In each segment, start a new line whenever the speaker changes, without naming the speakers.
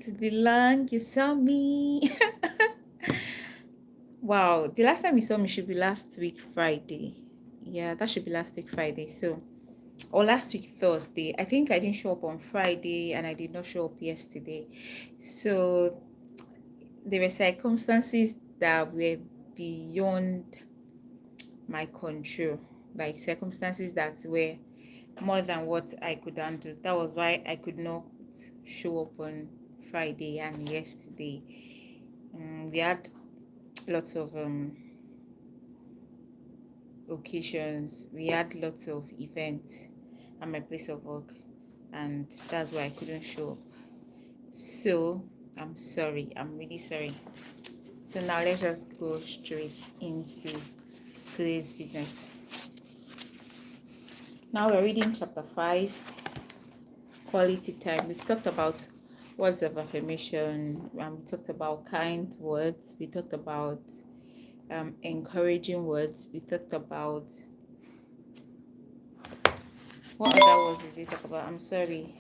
To the land you saw me. Wow, the last time you saw me should be last week Friday. Yeah, that should be last week Friday. So, or last week Thursday. I think I didn't show up on Friday and I did not show up yesterday. So there were circumstances that were beyond my control, like circumstances that were more than what I could handle. That was why I could not show up on Friday and yesterday. We had lots of occasions, we had lots of events at my place of work, and that's why I couldn't show up. So I'm sorry, I'm really sorry. So now let's just go straight into today's business. Now we're reading chapter 5, quality time. We've talked about words of affirmation, we talked about kind words, we talked about encouraging words, we talked about what other words did we talk about? I'm sorry.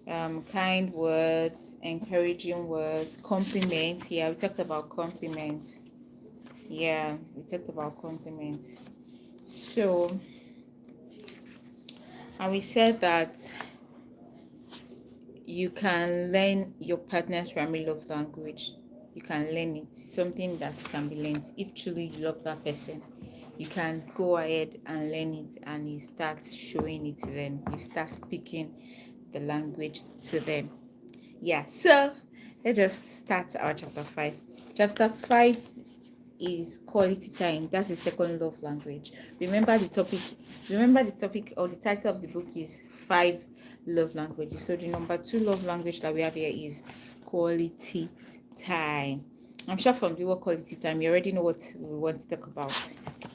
Kind words, encouraging words, compliment. Yeah, we talked about compliment. Yeah, we talked about compliment. So, and we said that you can learn your partner's primary love language. You can learn it. It's something that can be learned. If truly you love that person, you can go ahead and learn it, and you start showing it to them. You start speaking the language to them. Yeah, so let's just start our chapter 5. Chapter 5 is quality time. That's the second love language. Remember the topic or the title of the book is 5 love languages. So the number 2 love language that we have here is quality time. I'm sure from the word quality time you already know what we want to talk about.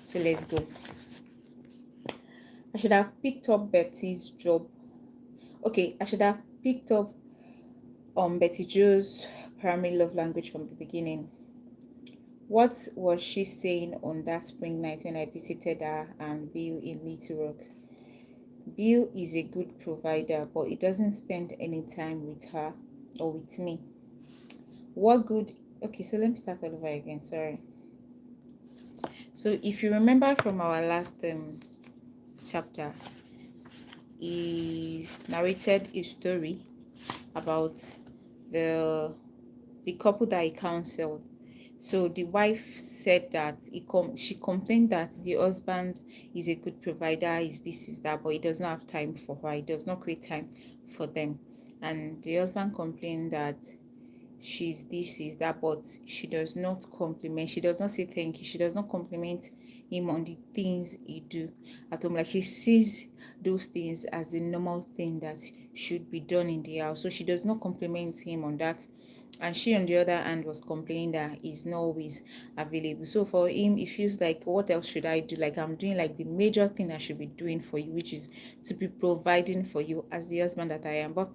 So let's go. I should have picked up Betty's job. Okay, I should have picked up Betty Jo's primary love language from the beginning. What was she saying on that spring night when I visited her and Bill in Little Rock? Bill is a good provider, but he doesn't spend any time with her or with me. What good? Okay, so let me start all over again. Sorry. So if you remember from our last chapter, he narrated a story about the couple that he counseled. So the wife said that she complained that the husband is a good provider, is this, is that, but he does not have time for her. He does not create time for them. And the husband complained that she's this, is that, but she does not compliment. She does not say thank you. She does not compliment him on the things he do at home. Like she sees those things as the normal thing that should be done in the house. So she does not compliment him on that. And she on the other hand was complaining that he's not always available. So for him it feels like, what else should I do? Like I'm doing like the major thing I should be doing for you, which is to be providing for you as the husband that I am. But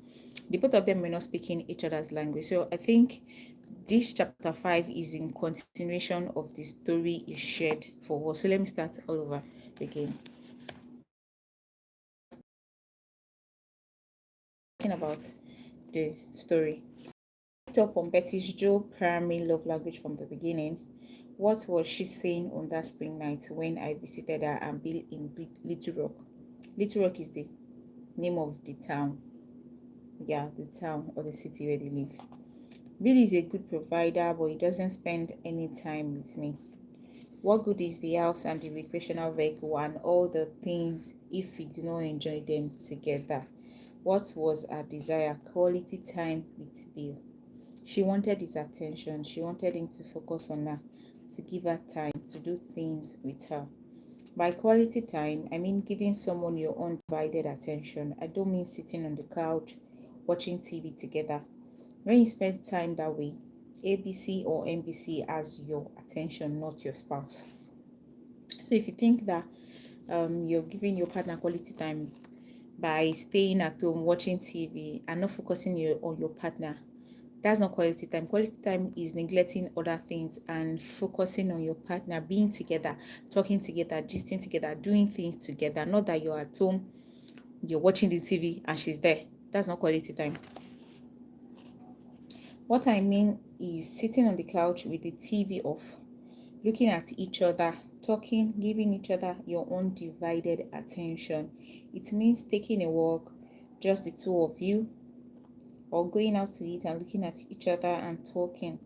the both of them were not speaking each other's language. So I think this chapter 5 is in continuation of the story is shared for us. So let me start all over again. Talking about the story. Picked up on Betty's Joe primary love language from the beginning. What was she saying on that spring night when I visited her and Bill in Little Rock? Little Rock is the name of the town. Yeah, the town or the city where they live. Bill is a good provider, but he doesn't spend any time with me. What good is the house and the recreational vehicle and all the things if we do not enjoy them together? What was her desire? Quality time with Bill. She wanted his attention. She wanted him to focus on her, to give her time, to do things with her. By quality time, I mean giving someone your undivided attention. I don't mean sitting on the couch watching TV together. When you spend time that way, ABC or NBC has your attention, not your spouse. So if you think that you're giving your partner quality time by staying at home watching TV and not focusing on your partner, that's not quality time. Quality time is neglecting other things and focusing on your partner, being together, talking together, gisting together, doing things together. Not that you're at home, you're watching the TV and she's there. That's not quality time. What I mean is sitting on the couch with the TV off, looking at each other, talking, giving each other your undivided attention. It means taking a walk, just the two of you, or going out to eat and looking at each other and talking.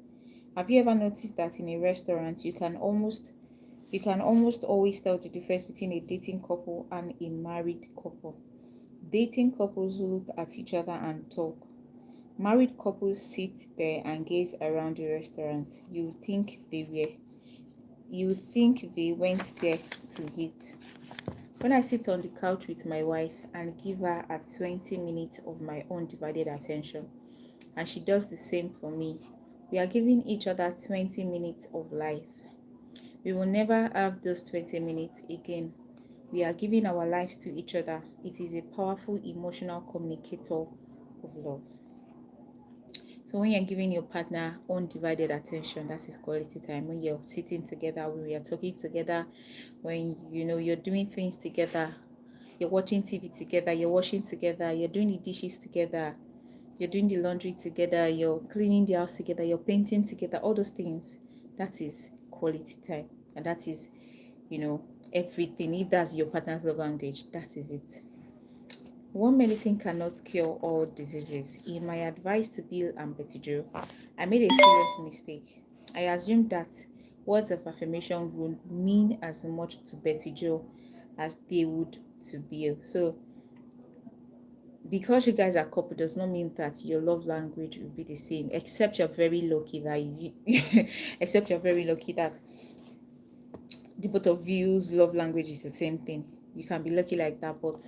Have you ever noticed that in a restaurant you can almost always tell the difference between a dating couple and a married couple? Dating couples look at each other and talk. Married couples sit there and gaze around the restaurant. You think they went there to eat. When I sit on the couch with my wife and give her a 20 minutes of my undivided attention, and she does the same for me, we are giving each other 20 minutes of life. We will never have those 20 minutes again. We are giving our lives to each other. It is a powerful emotional communicator of love. So when you're giving your partner undivided attention, that is quality time. When you're sitting together, when you're talking together, when you're doing things together, you're watching TV together, you're washing together, you're doing the dishes together, you're doing the laundry together, you're cleaning the house together, you're painting together, all those things. That is quality time. And that is, everything. If that's your partner's love language, that is it. One medicine cannot cure all diseases. In my advice to Bill and Betty Joe, I made a serious mistake. I assumed that words of affirmation would mean as much to Betty Joe as they would to Bill. So, because you guys are couple does not mean that your love language will be the same, except you're very lucky that except you're very lucky that the both of you's love language is the same thing. You can be lucky like that, but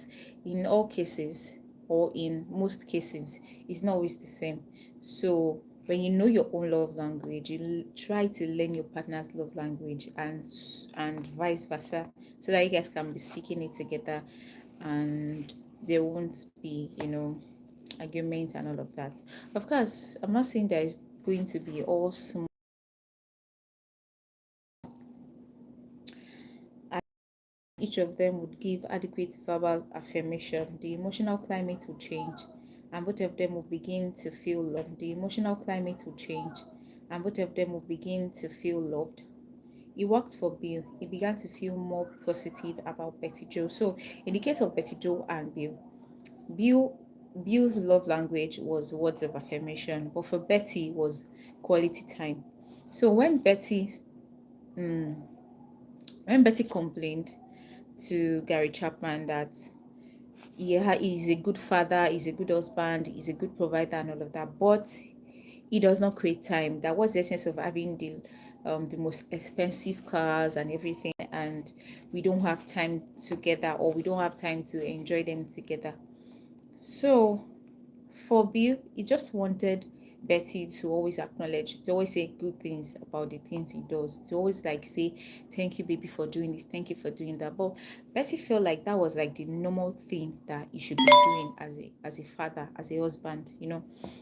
in all cases, or in most cases, it's not always the same. So when you know your own love language, you try to learn your partner's love language, and vice versa, so that you guys can be speaking it together, and there won't be arguments and all of that. Of course, I'm not saying that it's going to be all smooth. Each of them would give adequate verbal affirmation, the emotional climate will change, and both of them will begin to feel loved. The emotional climate will change, and both of them will begin to feel loved. It worked for Bill. He began to feel more positive about Betty Joe. So, in the case of Betty Joe and Bill, Bill's love language was words of affirmation, but for Betty was quality time. So when Betty complained to Gary Chapman that he's a good father, he's a good husband, he's a good provider and all of that, but he does not create time. That was the essence of having the most expensive cars and everything, and we don't have time together, or we don't have time to enjoy them together. So for Bill, he just wanted Betty to always acknowledge, to always say good things about the things he does, to always like say, thank you, baby, for doing this, thank you for doing that. But Betty felt like that was like the normal thing that he should be doing as a father, as a husband,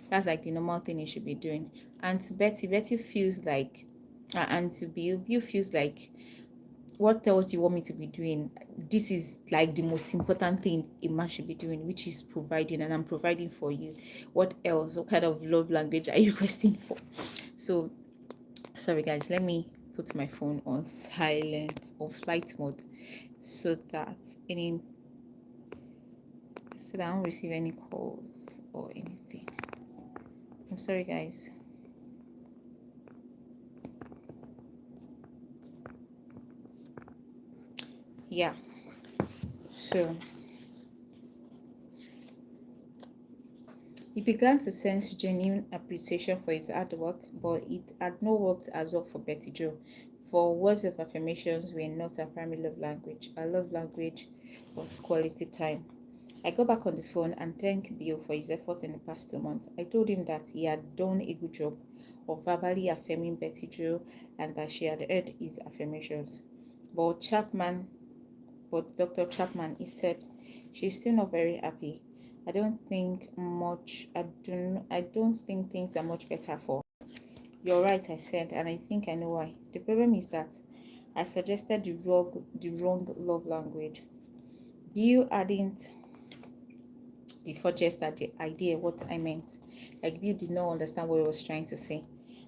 that's like the normal thing he should be doing. And to Betty feels like, and to Bill feels like, what else do you want me to be doing? This is like the most important thing a man should be doing, which is providing, and I'm providing for you. What else? What kind of love language are you requesting for? So sorry guys, let me put my phone on silent or flight mode so that I don't receive any calls or anything. I'm sorry guys. Yeah, so he began to sense genuine appreciation for his hard work, but it had not worked as well for Betty Joe. For words of affirmations were not her primary love language. Her love language was quality time. I got back on the phone and thanked Bill for his efforts in the past 2 months. I told him that he had done a good job of verbally affirming Betty Joe and that she had heard his affirmations. But Dr. Chapman, he said, she's still not very happy. I don't think things are much better for her. You're right, I said, and I think I know why. The problem is that I suggested the wrong love language. Bill hadn't the just that the idea what I meant. Like Bill did not understand what he was trying to say.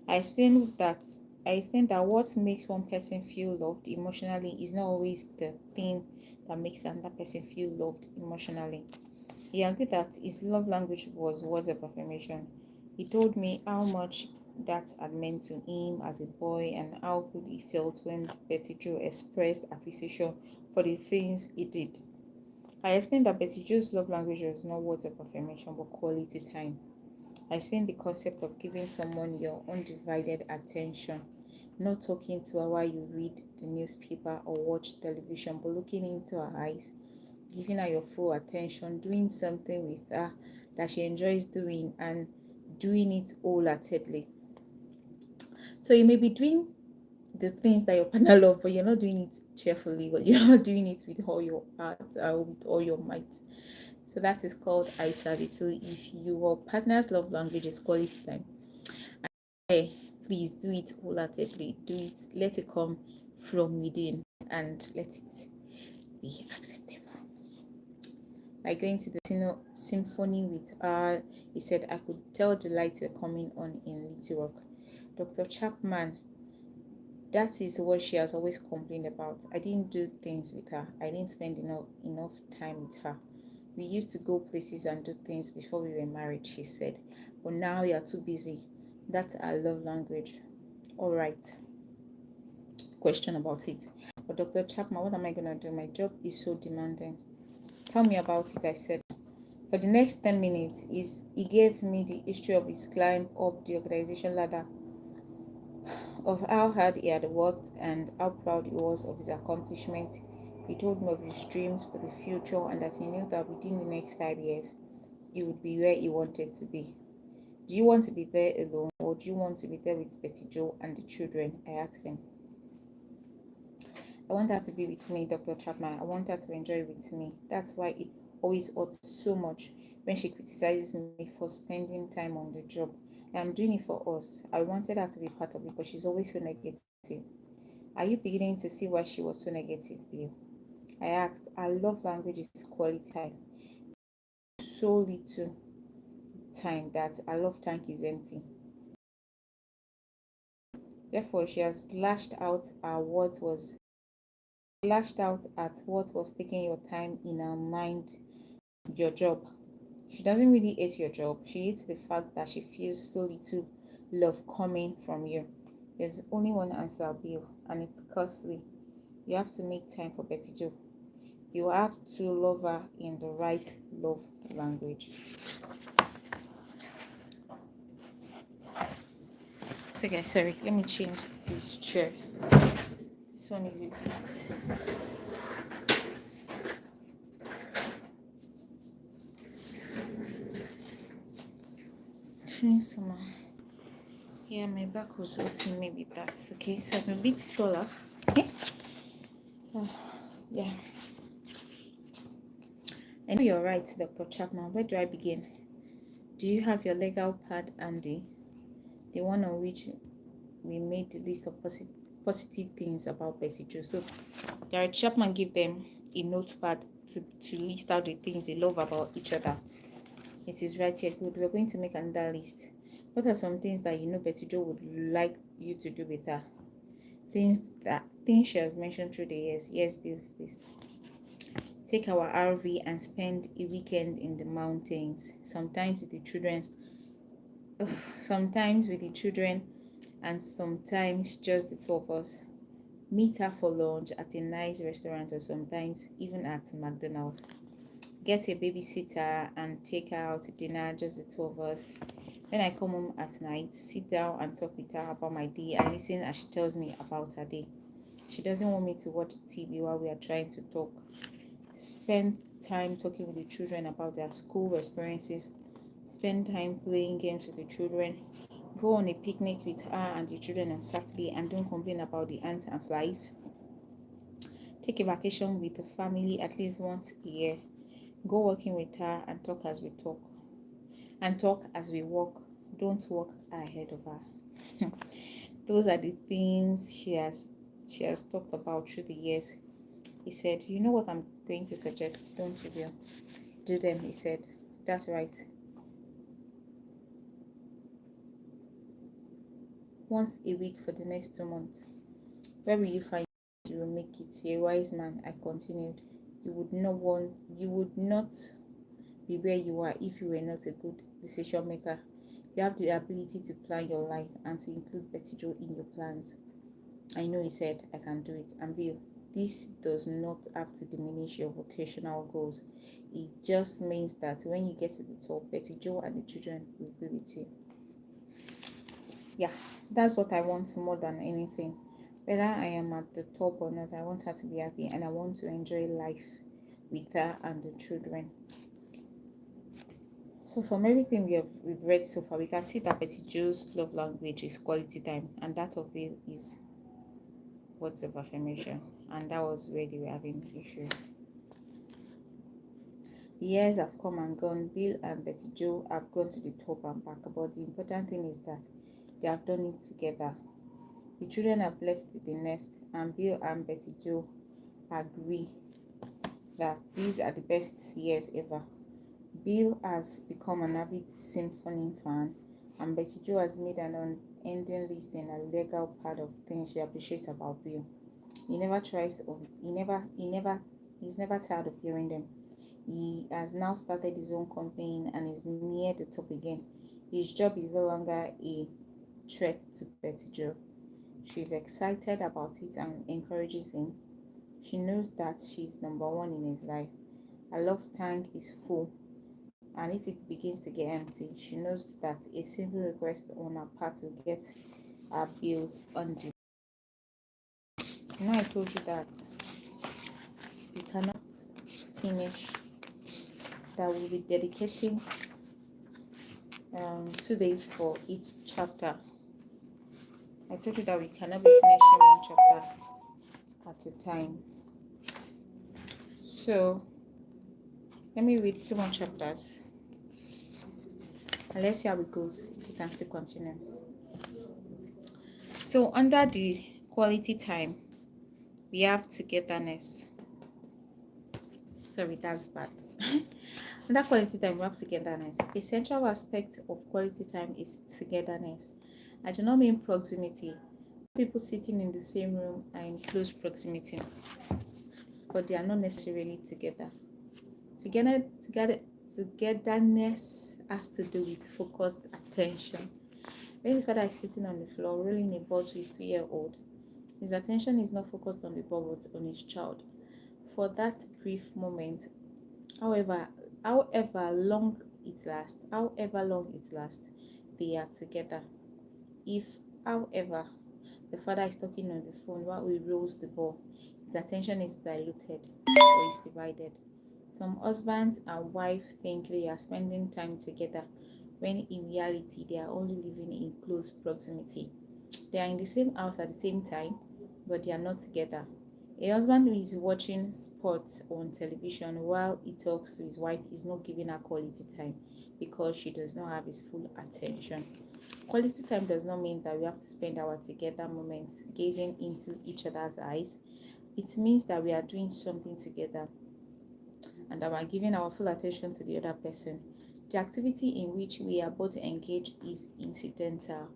I explained that what makes one person feel loved emotionally is not always the thing that makes another person feel loved emotionally. He agreed that his love language was words of affirmation. He told me how much that had meant to him as a boy and how good he felt when Betty Jo expressed appreciation for the things he did. I explained that Betty Jo's love language was not words of affirmation but quality time. I explained the concept of giving someone your undivided attention, not talking to her while you read the newspaper or watch television, but looking into her eyes, giving her your full attention, doing something with her that she enjoys doing, and doing it wholeheartedly. So you may be doing the things that your partner loves, but you're not doing it cheerfully, but you're not doing it with all your heart or with all your might. So that is called eye service. So if your partner's love language is quality time, please do it wholeheartedly. Do it. Let it come from within and let it be acceptable. Like going to the symphony with her, he said, I could tell the lights were coming on in Little Rock. Dr. Chapman, that is what she has always complained about. I didn't do things with her. I didn't spend enough time with her. We used to go places and do things before we were married, she said. But now you are too busy. That's our love language. All right. Question about it. But Dr. Chapman, what am I going to do? My job is so demanding. Tell me about it, I said. For the next 10 minutes, he gave me the history of his climb up the organization ladder, of how hard he had worked and how proud he was of his accomplishment. He told me of his dreams for the future and that he knew that within the next 5 years, he would be where he wanted to be. Do you want to be there alone or do you want to be there with Betty Jo and the children? I asked him. I want her to be with me, Dr. Chapman. I want her to enjoy with me. That's why it always hurts so much when she criticizes me for spending time on the job. I'm doing it for us. I wanted her to be part of it, but she's always so negative. Are you beginning to see why she was so negative, Bill? I asked. Her love language is quality time. So little time that her love tank is empty. Therefore, she has lashed out at what was taking your time in her mind, your job. She doesn't really hate your job. She hates the fact that she feels so little love coming from you. There's only one answer, Bill, and it's costly. You have to make time for Betty Jo. You have to love her in the right love language. So guys, sorry, let me change this chair. This one is a bit summer. Yeah, my back was hurting me with that. Okay, so I'm a bit taller. Okay. Yeah. I know you're right, Dr. Chapman. Where do I begin? Do you have your legal pad handy? The one on which we made the list of positive things about Betty Jo. So Gary Chapman gave them a notepad to list out the things they love about each other. It is right here. Good. We're going to make another list. What are some things that you know Betty Jo would like you to do with her? Things she has mentioned through the years. Yes, Bill's list. Take our RV and spend a weekend in the mountains. Sometimes with the children, and sometimes just the two of us. Meet her for lunch at a nice restaurant or sometimes even at McDonald's. Get a babysitter and take her out to dinner, just the two of us. When I come home at night, sit down and talk with her about my day and listen as she tells me about her day. She doesn't want me to watch TV while we are trying to talk. Spend time talking with the children about their school experiences. Spend time playing games with the children. Go on a picnic with her and the children on Saturday and don't complain about the ants and flies. Take a vacation with the family at least once a year. Go walking with her and talk as we talk. And talk as we walk. Don't walk ahead of her. Those are the things she has talked about through the years. He said, you know what I'm going to suggest, don't you, Bill? Do them, he said. That's right. once a week for the next 2 months. Where will you find you will make it? A wise man, I continued. You would not be where you are if you were not a good decision maker. You have the ability to plan your life and to include Betty Joe in your plans. I know, he said, I can do it. And Bill, this does not have to diminish your vocational goals. It just means that when you get to the top, Betty Joe and the children will be with you. Yeah, that's what I want more than anything. Whether I am at the top or not, I want her to be happy and I want to enjoy life with her and the children. So from everything we've read so far, we can see that Betty Joe's love language is quality time, and that of Bill is words of affirmation, and that was where they were having issues. The years have come and gone. Bill and Betty Joe have gone to the top and back, but the important thing is that they have done it together. The children have left the nest, and Bill and Betty Joe agree that these are the best years ever. Bill has become an avid symphony fan, and Betty Joe has made an unending list and a legal part of things she appreciates about Bill. He's never tired of hearing them. He has now started his own company and is near the top again. His job is no longer a threat to Betty Joe. She's excited about it and encourages him. She knows that she's number one in his life. Her love tank is full, and if it begins to get empty, she knows that a simple request on her part will get her bills undue. Now I told you that we cannot finish, that we'll be dedicating 2 days for each chapter. I told you that we cannot be finishing one chapter at a time. So let me read 2 more chapters and let's see how it goes, if we can still continue. So under the quality time, we have togetherness. Sorry, that's bad. Under quality time, we have togetherness. A central aspect of quality time is togetherness. I do not mean proximity. People sitting in the same room are in close proximity, but they are not necessarily together. Togetherness has to do with focused attention. When the father is sitting on the floor rolling a ball to his 2-year-old, his attention is not focused on the ball but on his child. For that brief moment, however long it lasts, they are together. If, however, the father is talking on the phone while he rolls the ball, his attention is diluted or is divided. Some husbands and wife think they are spending time together when in reality they are only living in close proximity. They are in the same house at the same time, but they are not together. A husband who is watching sports on television while he talks to his wife is not giving her quality time because she does not have his full attention. Quality time does not mean that we have to spend our together moments gazing into each other's eyes. It means that we are doing something together and that we are giving our full attention to the other person. The activity in which we are both engaged is incidental.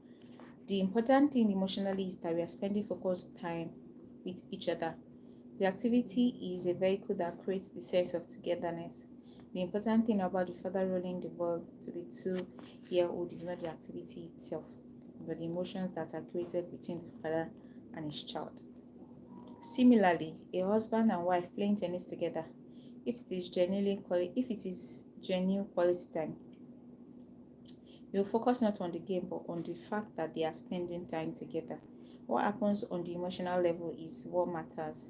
The important thing emotionally is that we are spending focused time with each other. The activity is a vehicle that creates the sense of togetherness. The important thing about the father rolling the ball to the 2-year-old is not the activity itself, but the emotions that are created between the father and his child. Similarly, a husband and wife playing tennis together, if it is genuine quality time, you will focus not on the game but on the fact that they are spending time together. What happens on the emotional level is what matters.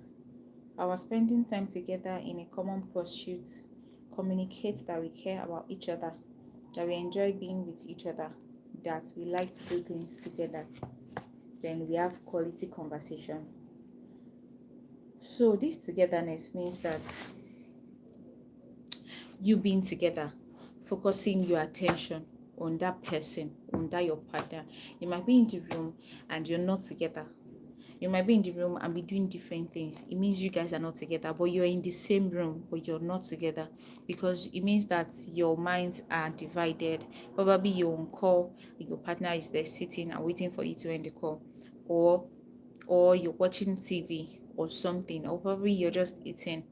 Our spending time together in a common pursuit communicates that we care about each other, that we enjoy being with each other, that we like to do things together. Then we have quality conversation. So this togetherness means that you being together, focusing your attention on that person, on that your partner. You might be in the room and you're not together. You might be in the room and be doing different things. It means you guys are not together, but you're in the same room, but you're not together, because it means that your minds are divided. Probably you're on call, your partner is there sitting and waiting for you to end the call, or you're watching TV or something, or probably you're just eating,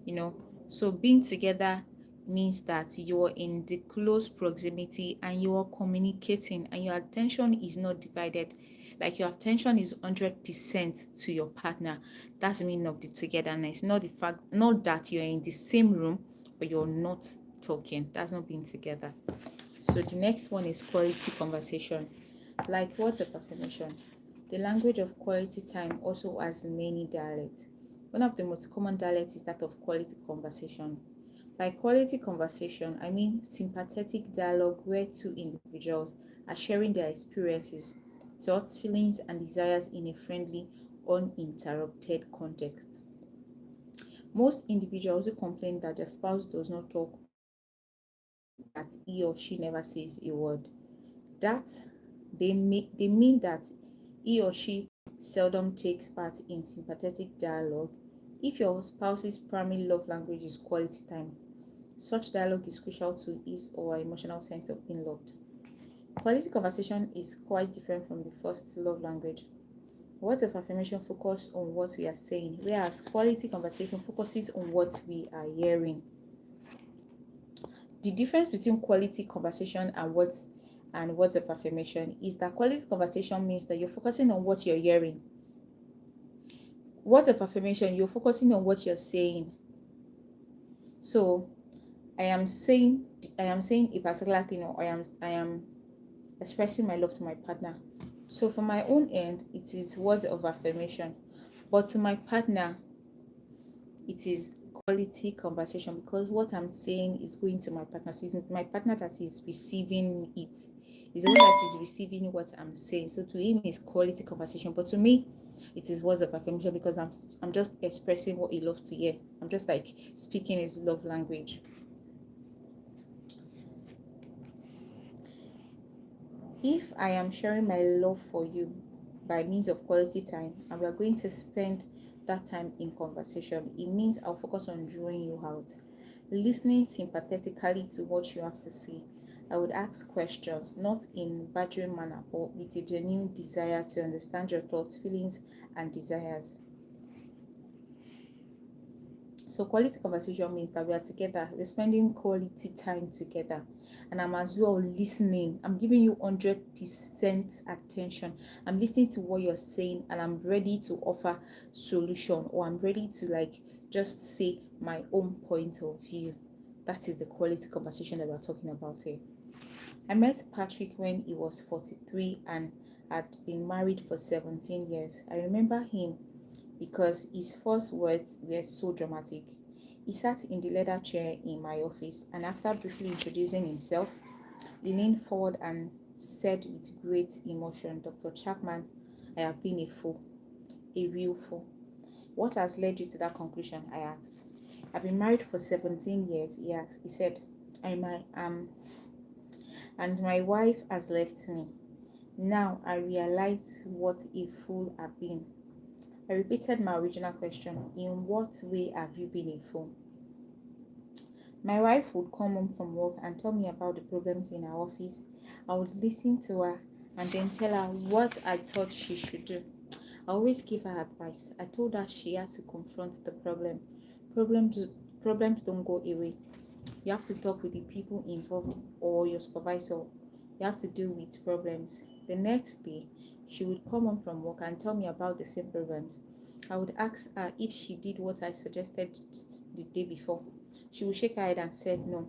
you know. So being together means that you're in the close proximity and you are communicating, and your attention is not divided. Like your attention is 100% to your partner. That's the meaning of the togetherness, not the fact, not that you're in the same room but you're not talking. That's not being together. So the next one is quality conversation. Like words of affirmation. The language of quality time also has many dialects. One of the most common dialects is that of quality conversation. By quality conversation, I mean sympathetic dialogue where two individuals are sharing their experiences, thoughts, feelings, and desires in a friendly, uninterrupted context. Most individuals who complain that their spouse does not talk or that he or she never says a word, that they mean that he or she seldom takes part in sympathetic dialogue. If your spouse's primary love language is quality time, such dialogue is crucial to his or her emotional sense of being loved. Quality conversation is quite different from the first love language. Words of affirmation focus on what we are saying, whereas quality conversation focuses on what we are hearing. The difference between quality conversation and words of affirmation is that quality conversation means that you're focusing on what you're hearing. Words of affirmation, you're focusing on what you're saying. So I am saying a particular thing, or I am expressing my love to my partner. So for my own end, it is words of affirmation, but to my partner, it is quality conversation, because what I'm saying is going to my partner. So it's my partner that is receiving it. Is the one that is receiving what I'm saying. So to him, it's quality conversation, but to me, it is words of affirmation, because I'm just expressing what he loves to hear. I'm just like speaking his love language. If I am sharing my love for you by means of quality time, and we are going to spend that time in conversation, it means I'll focus on drawing you out, listening sympathetically to what you have to say. I would ask questions, not in badgering manner, but with a genuine desire to understand your thoughts, feelings, and desires. So quality conversation means that we are together, we're spending quality time together, and I'm as well listening. I'm giving you 100% attention. I'm listening to what you're saying, and I'm ready to offer solution, or I'm ready to like just say my own point of view. That is the quality conversation that we're talking about here. I met Patrick when he was 43 and had been married for 17 years. I remember him because his first words were so dramatic. He sat in the leather chair in my office, and after briefly introducing himself, he leaned forward and said with great emotion, "Dr. Chapman, I have been a fool, a real fool." "What has led you to that conclusion?" I asked. "I've been married for 17 years, he said. And my wife has left me. Now I realize what a fool I've been." I repeated my original question. "In what way have you been a fool?" My wife would come home from work and tell me about the problems in her office. I would listen to her and then tell her what I thought she should do. I always give her advice. I told her she had to confront the problem. Problems don't go away. You have to talk with the people involved or your supervisor. You have to deal with problems. The next day, she would come home from work and tell me about the same problems. I would ask her if she did what I suggested the day before. She would shake her head and say no.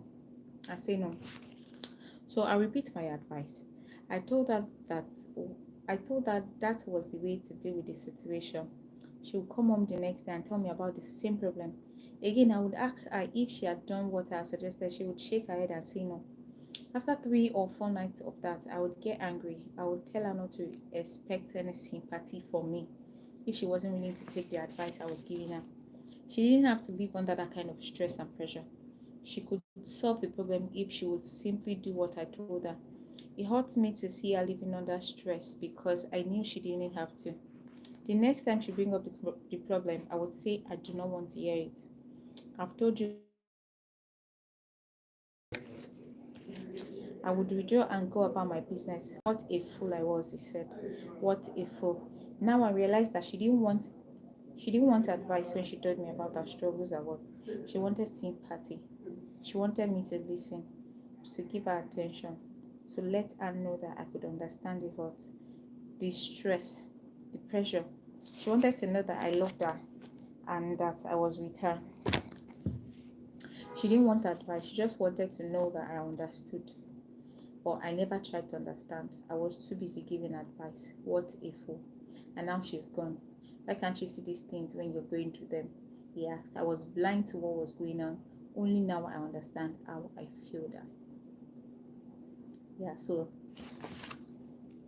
So I repeat my advice. I told her that that was the way to deal with the situation. She would come home the next day and tell me about the same problem. Again, I would ask her if she had done what I suggested. She would shake her head and say no. After 3 or 4 nights of that, I would get angry. I would tell her not to expect any sympathy from me if she wasn't willing to take the advice I was giving her. She didn't have to live under that kind of stress and pressure. She could solve the problem if she would simply do what I told her. It hurt me to see her living under stress because I knew she didn't have to. The next time she bring up the problem, I would say I do not want to hear it. I've told you. I would withdraw and go about my business. What a fool I was, he said. What a fool. Now I realized that she didn't want advice when she told me about her struggles at work. She wanted sympathy. She wanted me to listen, to give her attention, to let her know that I could understand the hurt, the stress, the pressure. She wanted to know that I loved her and that I was with her. She didn't want advice. She just wanted to know that I understood. But I never tried to understand. I was too busy giving advice. What a fool. And now she's gone. Why can't you see these things when you're going through them? He asked. I was blind to what was going on. Only now I understand how I feel that. Yeah, so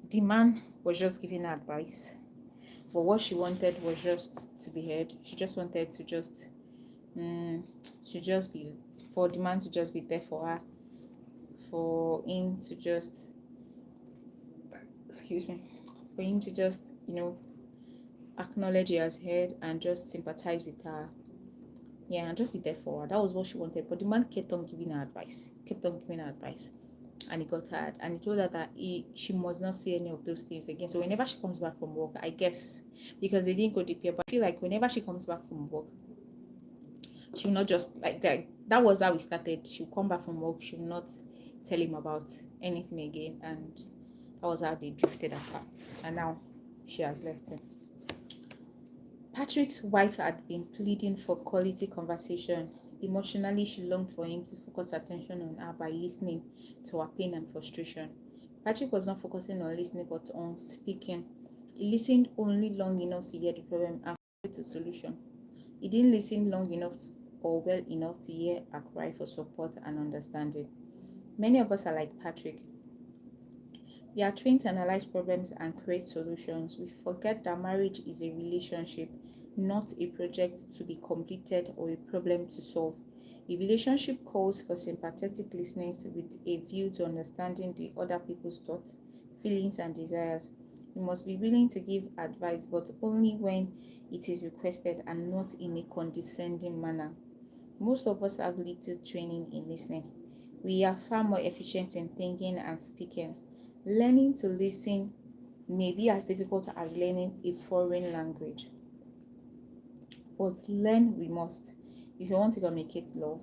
the man was just giving her advice. But what she wanted was just to be heard. She just wanted to for the man to just be there for her. For him to just, excuse me, for him to just, acknowledge he has heard and just sympathize with her. Yeah, and just be there for her. That was what she wanted. But the man kept on giving her advice, and he got tired. And he told her that she must not say any of those things again. So whenever she comes back from work, I guess, because they didn't go deep here, but I feel like whenever she comes back from work, she will not just like that. That was how we started. She'll come back from work. She will not tell him about anything again. And that was how they drifted apart. And now she has left him. Patrick's wife had been pleading for quality conversation. Emotionally, she longed for him to focus attention on her by listening to her pain and frustration. Patrick was not focusing on listening but on speaking. He listened only long enough to hear the problem and find a solution. He didn't listen long enough or well enough to hear her cry for support and understanding. Many of us are like Patrick. We are trained to analyze problems and create solutions. We forget that marriage is a relationship, not a project to be completed or a problem to solve. A relationship calls for sympathetic listening with a view to understanding the other people's thoughts, feelings, and desires. We must be willing to give advice, but only when it is requested and not in a condescending manner. Most of us have little training in listening. We are far more efficient in thinking and speaking. Learning to listen may be as difficult as learning a foreign language, but learn we must. If you want to communicate love,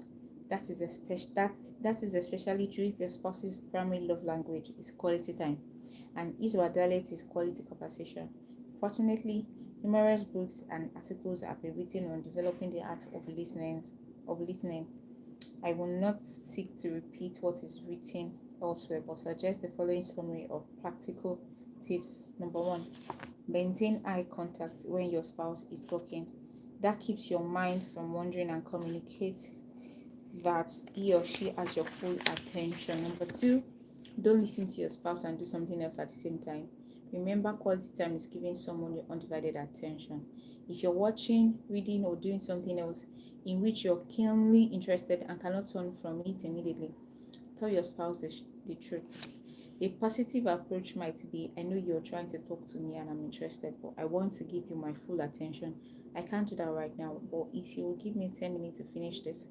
that is especially true if your spouse's primary love language is quality time, and his or her dialect is quality conversation. Fortunately, numerous books and articles have been written on developing the art of listening. I will not seek to repeat what is written elsewhere, but suggest the following summary of practical tips. Number 1, maintain eye contact when your spouse is talking. That keeps your mind from wandering and communicate that he or she has your full attention. Number 2, don't listen to your spouse and do something else at the same time. Remember, quality time is giving someone your undivided attention. If you're watching, reading, or doing something else in which you're keenly interested and cannot turn from it immediately, tell your spouse the truth. A positive approach might be, I know you're trying to talk to me and I'm interested, but I want to give you my full attention. I can't do that right now, but if you will give me 10 minutes to finish this,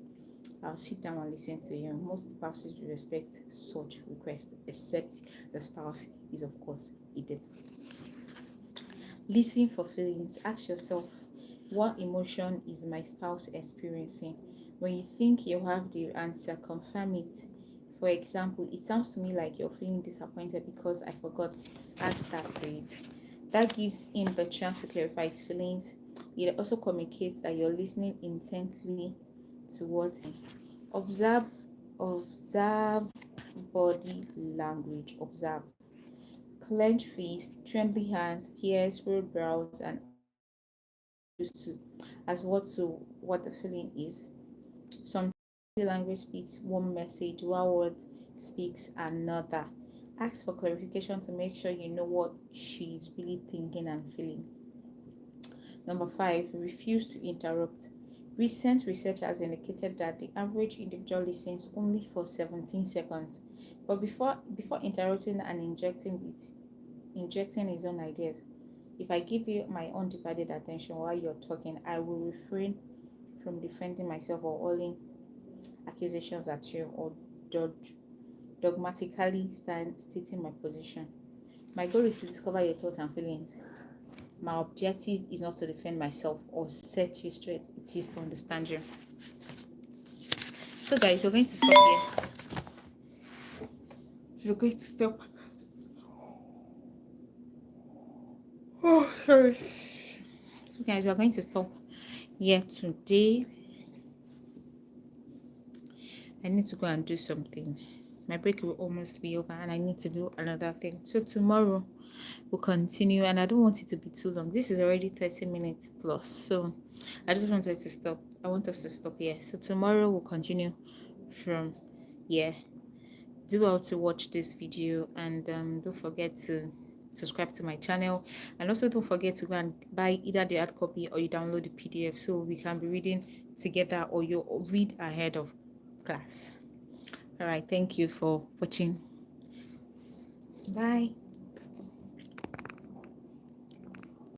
I'll sit down and listen to you. Most spouses will respect such requests, except the spouse is, of course, a devil. Listen for feelings. Ask yourself, what emotion is my spouse experiencing? When you think you have the answer, confirm it. For example, it sounds to me like you're feeling disappointed because I forgot. Add that to it. That gives him the chance to clarify his feelings. It also communicates that you're listening intently towards him. Observe body language. Observe clenched fists, trembling hands, tears, furrowed brows, and used to what the feeling is. Sometimes the language speaks one message while words speaks another. Ask for clarification to make sure you know what she is really thinking and feeling. Number 5, refuse to interrupt. Recent research has indicated that the average individual listens only for 17 seconds, but before interrupting and injecting his own ideas. If I give you my undivided attention while you're talking, I will refrain from defending myself or hurling accusations at you or dogmatically stating my position. My goal is to discover your thoughts and feelings. My objective is not to defend myself or set you straight. It is to understand you. So guys, we're going to stop here. We're going to stop. Oh, sorry. So guys, we're going to stop here today. I need to go and do something. My break will almost be over and I need to do another thing. So tomorrow we'll continue, and I don't want it to be too long. This is already 30 minutes plus, so I just wanted to stop. I want us to stop here. So tomorrow we'll continue from here. Do well to watch this video, and don't forget to subscribe to my channel, and also don't forget to go and buy either the hard copy or you download the PDF so we can be reading together, or you read ahead of class. All right, thank you for watching. Bye.